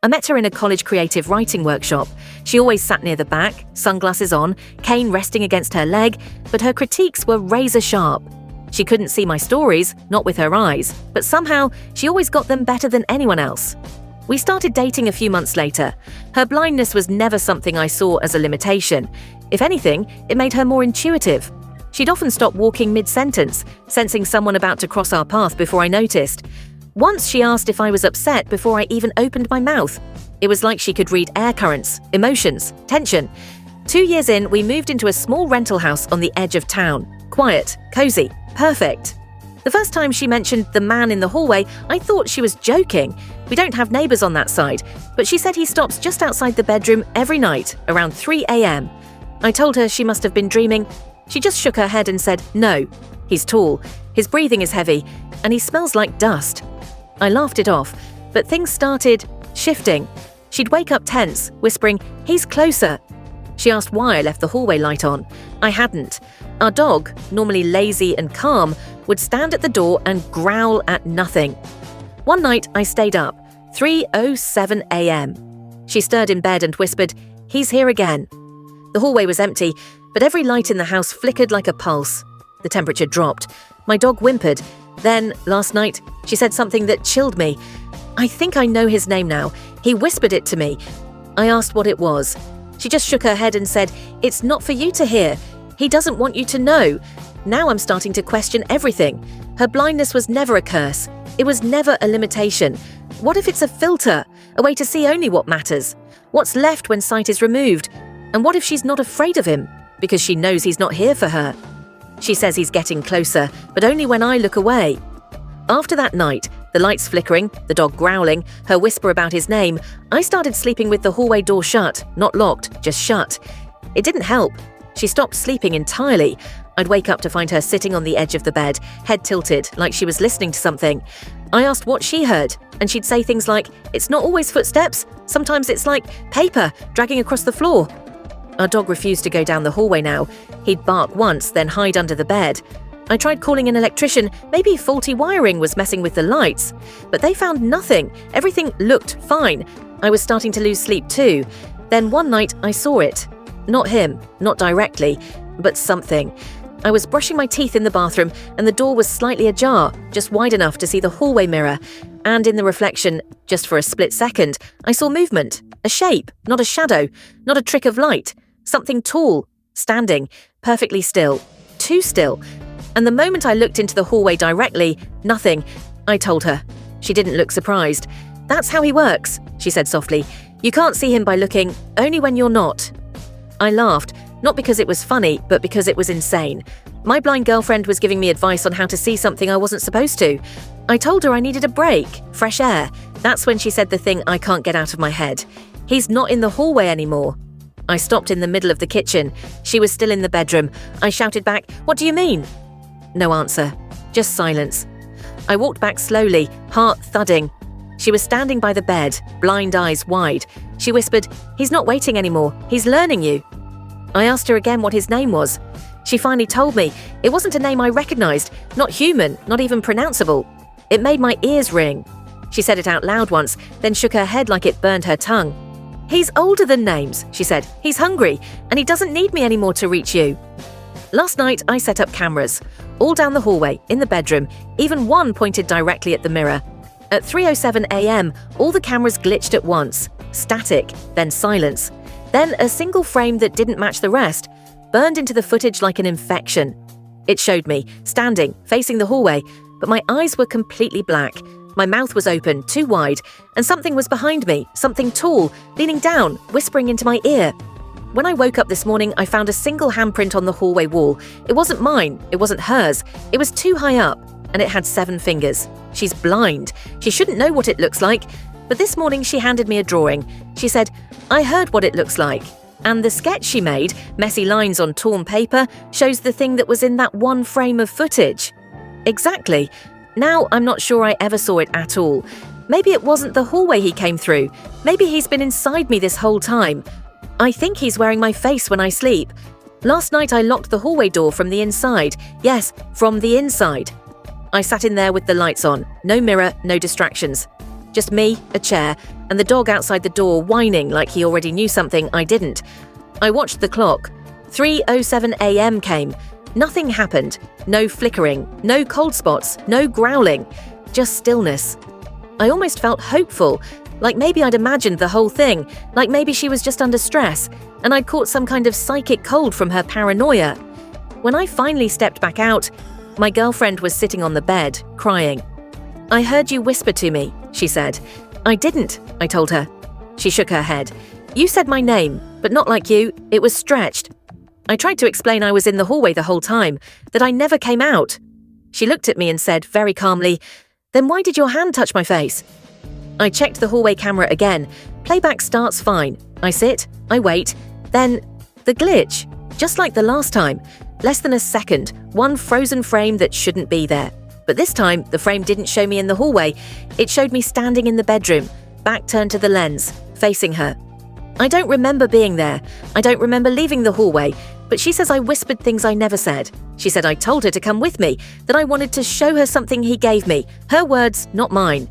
I met her in a college creative writing workshop. She always sat near the back, sunglasses on, cane resting against her leg, but her critiques were razor sharp. She couldn't see my stories, not with her eyes, but somehow she always got them better than anyone else. We started dating a few months later. Her blindness was never something I saw as a limitation. If anything, it made her more intuitive. She'd often stop walking mid-sentence, sensing someone about to cross our path before I noticed. Once she asked if I was upset before I even opened my mouth. It was like she could read air currents, emotions, tension. 2 years in, we moved into a small rental house on the edge of town. Quiet, cozy, perfect. The first time she mentioned the man in the hallway, I thought she was joking. We don't have neighbors on that side, but she said he stops just outside the bedroom every night, around 3 a.m. I told her she must have been dreaming. She just shook her head and said, no. He's tall, his breathing is heavy, and he smells like dust. I laughed it off, but things started shifting. She'd wake up tense, whispering, he's closer. She asked why I left the hallway light on. I hadn't. Our dog, normally lazy and calm, would stand at the door and growl at nothing. One night, I stayed up, 3:07 a.m. She stirred in bed and whispered, he's here again. The hallway was empty, but every light in the house flickered like a pulse. The temperature dropped. My dog whimpered. Then, last night, she said something that chilled me. I think I know his name now. He whispered it to me. I asked what it was. She just shook her head and said, it's not for you to hear. He doesn't want you to know. Now I'm starting to question everything. Her blindness was never a curse. It was never a limitation. What if it's a filter? A way to see only what matters? What's left when sight is removed? And what if she's not afraid of him? Because she knows he's not here for her. She says he's getting closer, but only when I look away. After that night, the lights flickering, the dog growling, her whisper about his name, I started sleeping with the hallway door shut, not locked, just shut. It didn't help. She stopped sleeping entirely. I'd wake up to find her sitting on the edge of the bed, head tilted, like she was listening to something. I asked what she heard, and she'd say things like, it's not always footsteps, sometimes it's like paper dragging across the floor. Our dog refused to go down the hallway now. He'd bark once, then hide under the bed. I tried calling an electrician, maybe faulty wiring was messing with the lights. But they found nothing. Everything looked fine. I was starting to lose sleep too. Then one night I saw it. Not him, not directly, but something. I was brushing my teeth in the bathroom and the door was slightly ajar, just wide enough to see the hallway mirror. And in the reflection, just for a split second, I saw movement. A shape, not a shadow, not a trick of light. Something tall, standing, perfectly still, too still. And the moment I looked into the hallway directly, nothing. I told her. She didn't look surprised. That's how he works, she said softly. You can't see him by looking, only when you're not. I laughed, not because it was funny, but because it was insane. My blind girlfriend was giving me advice on how to see something I wasn't supposed to. I told her I needed a break, fresh air. That's when she said the thing I can't get out of my head. He's not in the hallway anymore. I stopped in the middle of the kitchen. She was still in the bedroom. I shouted back, what do you mean? No answer, just silence. I walked back slowly, heart thudding. She was standing by the bed, blind eyes wide. She whispered, he's not waiting anymore, he's learning you. I asked her again what his name was. She finally told me. It wasn't a name I recognized, not human, not even pronounceable. It made my ears ring. She said it out loud once, then shook her head like it burned her tongue. He's older than names, she said. He's hungry, and he doesn't need me anymore to reach you. Last night, I set up cameras, all down the hallway, in the bedroom, even one pointed directly at the mirror. At 3:07 a.m., all the cameras glitched at once, static, then silence. Then a single frame that didn't match the rest burned into the footage like an infection. It showed me, standing, facing the hallway, but my eyes were completely black. My mouth was open, too wide, and something was behind me, something tall, leaning down, whispering into my ear. When I woke up this morning, I found a single handprint on the hallway wall. It wasn't mine, it wasn't hers. It was too high up, and it had 7 fingers. She's blind. She shouldn't know what it looks like. But this morning she handed me a drawing. She said, I heard what it looks like. And the sketch she made, messy lines on torn paper, shows the thing that was in that one frame of footage. Exactly. Now I'm not sure I ever saw it at all. Maybe it wasn't the hallway he came through. Maybe he's been inside me this whole time. I think he's wearing my face when I sleep. Last night I locked the hallway door from the inside. Yes, from the inside. I sat in there with the lights on. No mirror, no distractions. Just me, a chair, and the dog outside the door whining like he already knew something I didn't. I watched the clock. 3:07 a.m. came. Nothing happened. No flickering, no cold spots, no growling. Just stillness. I almost felt hopeful, like maybe I'd imagined the whole thing, like maybe she was just under stress, and I'd caught some kind of psychic cold from her paranoia. When I finally stepped back out, my girlfriend was sitting on the bed, crying. "I heard you whisper to me," she said. "I didn't," I told her. She shook her head. "You said my name, but not like you. It was stretched." I tried to explain I was in the hallway the whole time, that I never came out. She looked at me and said very calmly, "Then why did your hand touch my face?" I checked the hallway camera again. Playback starts fine. I sit, I wait, then the glitch, just like the last time. Less than a second, one frozen frame that shouldn't be there. But this time, the frame didn't show me in the hallway. It showed me standing in the bedroom, back turned to the lens, facing her. I don't remember being there. I don't remember leaving the hallway, but she says I whispered things I never said. She said I told her to come with me, that I wanted to show her something he gave me. Her words, not mine.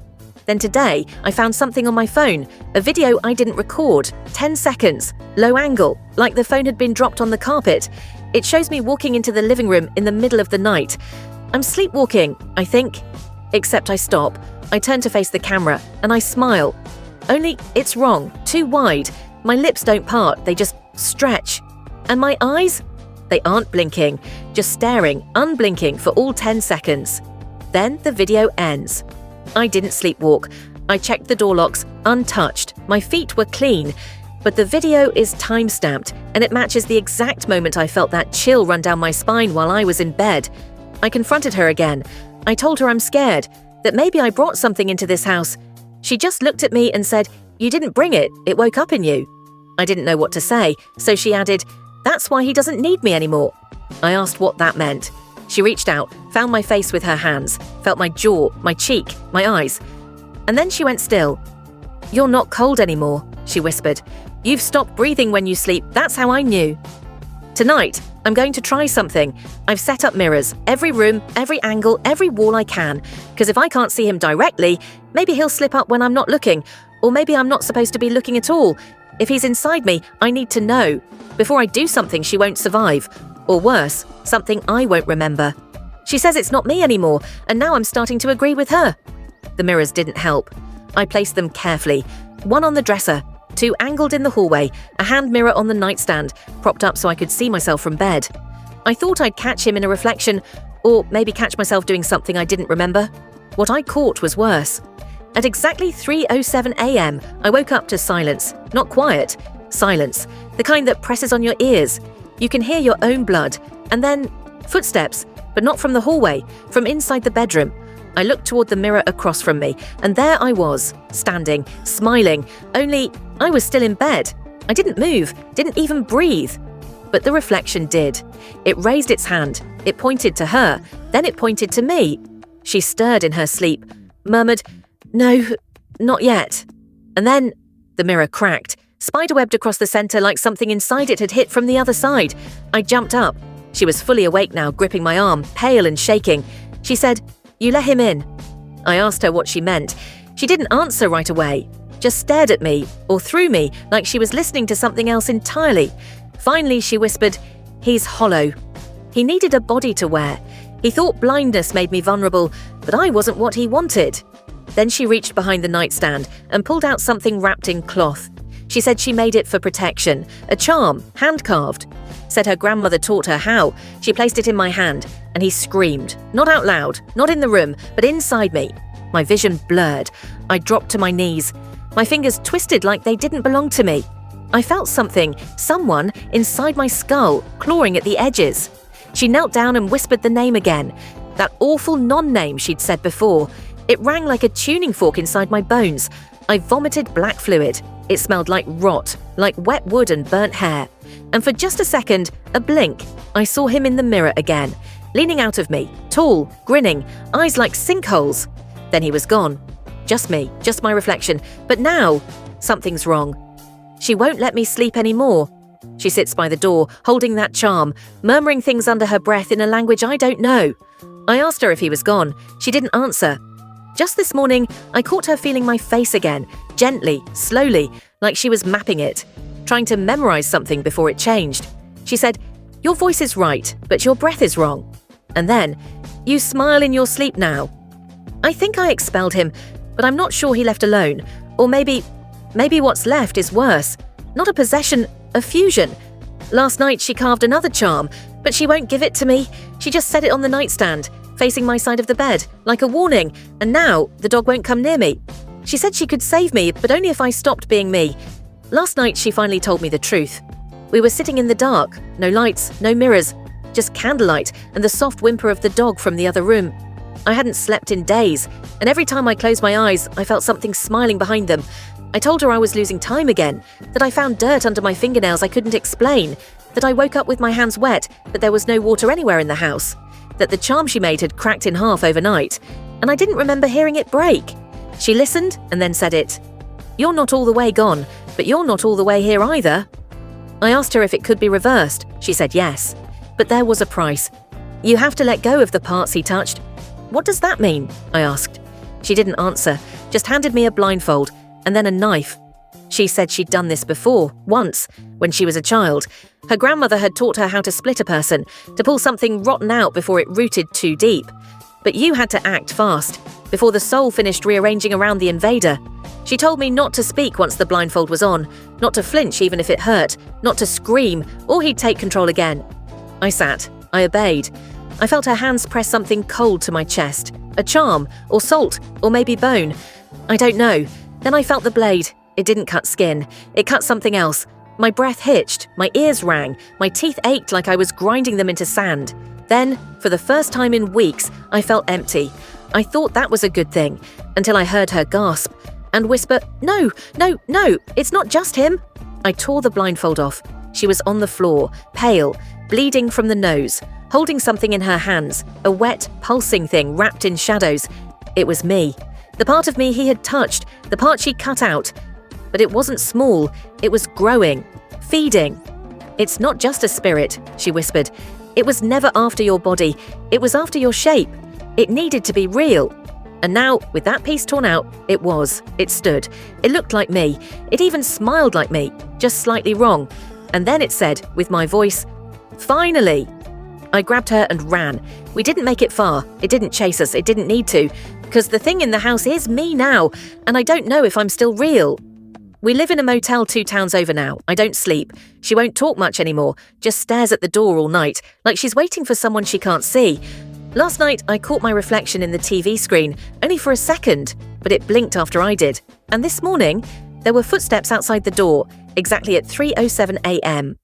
Then today, I found something on my phone, a video I didn't record, 10 seconds, low angle, like the phone had been dropped on the carpet. It shows me walking into the living room in the middle of the night. I'm sleepwalking, I think. Except I stop. I turn to face the camera, and I smile. Only it's wrong, too wide. My lips don't part, they just stretch. And my eyes? They aren't blinking, just staring, unblinking for all 10 seconds. Then the video ends. I didn't sleepwalk. I checked the door locks, untouched. My feet were clean. But the video is time-stamped, and it matches the exact moment I felt that chill run down my spine while I was in bed. I confronted her again. I told her I'm scared, that maybe I brought something into this house. She just looked at me and said, "You didn't bring it, it woke up in you." I didn't know what to say, so she added, "That's why he doesn't need me anymore." I asked what that meant. She reached out, found my face with her hands, felt my jaw, my cheek, my eyes. And then she went still. "You're not cold anymore," she whispered. "You've stopped breathing when you sleep, that's how I knew." Tonight, I'm going to try something. I've set up mirrors, every room, every angle, every wall I can, because if I can't see him directly, maybe he'll slip up when I'm not looking, or maybe I'm not supposed to be looking at all. If he's inside me, I need to know. Before I do something she won't survive. Or worse, something I won't remember. She says it's not me anymore, and now I'm starting to agree with her. The mirrors didn't help. I placed them carefully. One on the dresser, two angled in the hallway, a hand mirror on the nightstand, propped up so I could see myself from bed. I thought I'd catch him in a reflection, or maybe catch myself doing something I didn't remember. What I caught was worse. At exactly 3:07 a.m., I woke up to silence. Not quiet, silence. The kind that presses on your ears. You can hear your own blood. And then footsteps, but not from the hallway, from inside the bedroom. I looked toward the mirror across from me, and there I was, standing, smiling, only I was still in bed. I didn't move, didn't even breathe. But the reflection did. It raised its hand, it pointed to her, then it pointed to me. She stirred in her sleep, murmured, "No, not yet." And then the mirror cracked, spiderwebbed across the center like something inside it had hit from the other side. I jumped up. She was fully awake now, gripping my arm, pale and shaking. She said, "You let him in." I asked her what she meant. She didn't answer right away, just stared at me, or through me, like she was listening to something else entirely. Finally, she whispered, "He's hollow." He needed a body to wear. He thought blindness made me vulnerable, but I wasn't what he wanted. Then she reached behind the nightstand and pulled out something wrapped in cloth. She said she made it for protection, a charm, hand-carved. Said her grandmother taught her how. She placed it in my hand, and he screamed. Not out loud, not in the room, but inside me. My vision blurred. I dropped to my knees. My fingers twisted like they didn't belong to me. I felt something, someone, inside my skull, clawing at the edges. She knelt down and whispered the name again. That awful non-name she'd said before. It rang like a tuning fork inside my bones. I vomited black fluid. It smelled like rot, like wet wood and burnt hair. And for just a second, a blink, I saw him in the mirror again, leaning out of me, tall, grinning, eyes like sinkholes. Then he was gone. Just me, just my reflection. But now, something's wrong. She won't let me sleep anymore. She sits by the door, holding that charm, murmuring things under her breath in a language I don't know. I asked her if he was gone. She didn't answer. Just this morning, I caught her feeling my face again, gently, slowly, like she was mapping it, trying to memorize something before it changed. She said, "Your voice is right, but your breath is wrong." And then, "You smile in your sleep now." I think I expelled him, but I'm not sure he left alone. Or maybe what's left is worse. Not a possession, a fusion. Last night she carved another charm, but she won't give it to me. She just set it on the nightstand, facing my side of the bed, like a warning, and now the dog won't come near me. She said she could save me, but only if I stopped being me. Last night she finally told me the truth. We were sitting in the dark, no lights, no mirrors, just candlelight and the soft whimper of the dog from the other room. I hadn't slept in days, and every time I closed my eyes, I felt something smiling behind them. I told her I was losing time again, that I found dirt under my fingernails I couldn't explain, that I woke up with my hands wet, but there was no water anywhere in the house, that the charm she made had cracked in half overnight, and I didn't remember hearing it break. She listened and then said it. "You're not all the way gone, but you're not all the way here either." I asked her if it could be reversed. She said yes. But there was a price. "You have to let go of the parts he touched." "What does that mean?" I asked. She didn't answer, just handed me a blindfold and then a knife. She said she'd done this before, once, when she was a child. Her grandmother had taught her how to split a person, to pull something rotten out before it rooted too deep. But you had to act fast, before the soul finished rearranging around the invader. She told me not to speak once the blindfold was on, not to flinch even if it hurt, not to scream, or he'd take control again. I sat. I obeyed. I felt her hands press something cold to my chest. A charm, or salt, or maybe bone. I don't know. Then I felt the blade. It didn't cut skin. It cut something else. My breath hitched. My ears rang. My teeth ached like I was grinding them into sand. Then, for the first time in weeks, I felt empty. I thought that was a good thing, until I heard her gasp and whisper, "No, no, no, it's not just him." I tore the blindfold off. She was on the floor, pale, bleeding from the nose, holding something in her hands, a wet, pulsing thing wrapped in shadows. It was me. The part of me he had touched, the part she cut out. But it wasn't small, it was growing, feeding. "It's not just a spirit," she whispered. "It was never after your body, it was after your shape. It needed to be real." And now, with that piece torn out, it was. It stood. It looked like me. It even smiled like me, just slightly wrong. And then it said, with my voice, "Finally!" I grabbed her and ran. We didn't make it far. It didn't chase us. It didn't need to. Because the thing in the house is me now, and I don't know if I'm still real. We live in a motel 2 towns over now. I don't sleep. She won't talk much anymore, just stares at the door all night, like she's waiting for someone she can't see. Last night, I caught my reflection in the TV screen, only for a second, but it blinked after I did. And this morning, there were footsteps outside the door, exactly at 3:07 a.m.